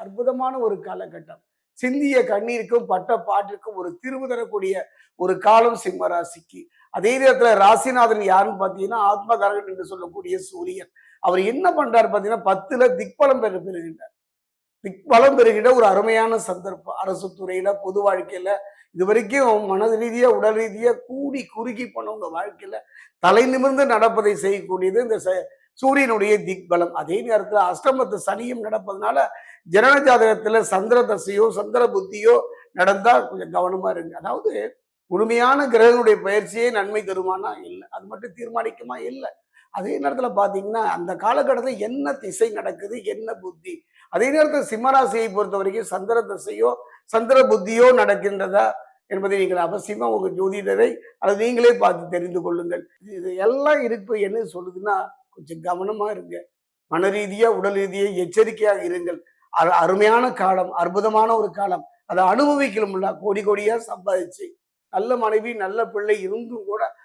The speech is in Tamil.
அற்புதமான ஒரு காலகட்டம். சிந்திய கண்ணீருக்கும் பட்ட பாட்டிற்கும் ஒரு தீர்வு தரக்கூடிய ஒரு காலம் சிம்ம ராசிக்கு. அதே நேரத்துல ராசிநாதன் யாருன்னு பாத்தீங்கன்னா ஆத்மகாரகன் என்று சொல்லக்கூடிய சூரியன். அவர் என்ன பண்றாரு பாத்தீங்கன்னா 10ல திக்பலம் பெறுகின்றார். திக்பலம் பெறுகின்ற ஒரு அருமையான சந்தர்ப்பம். அரசு துறையில, பொது வாழ்க்கையில இதுவரைக்கும் மனது ரீதியா, உடல் ரீதியா கூடி குறுகி போன உங்க வாழ்க்கையில தலை நிமிர்ந்து நடப்பதை செய்யக்கூடியது இந்த சூரியனுடைய திக்பலம். அதே நேரத்துல அஷ்டமத்து சனியும் நடப்பதனால ஜனன ஜாதகத்துல சந்திர தசையோ சந்திர புத்தியோ நடந்தா கொஞ்சம் கவனமா இருங்க. அதாவது முழுமையான கிரகங்களுடைய பயிற்சியே நன்மை தருமானா இல்லை, அது மட்டும் தீர்மானிக்குமா இல்லை. அதே நேரத்துல பாத்தீங்கன்னா அந்த காலகட்டத்துல என்ன திசை நடக்குது, என்ன புத்தி. அதே நேரத்தில் சிம்மராசியை பொறுத்த வரைக்கும் சந்திர தசையோ சந்திர புத்தியோ நடக்கின்றதா என்பதை நீங்கள் அவசியமா உங்க ஜோதிடரை அதை நீங்களே பார்த்து தெரிந்து கொள்ளுங்கள். இது எல்லாம் இருக்கு என்ன சொல்லுதுன்னா கொஞ்சம் கவனமா இருங்க. மன ரீதியா உடல் ரீதியா எச்சரிக்கையாக இருங்கள். அருமையான காலம், அற்புதமான ஒரு காலம். அதை அனுபவிக்கணும்ல. கோடி கோடியா சம்பாதிச்சு நல்ல மனைவி நல்ல பிள்ளை இருந்தும் கூட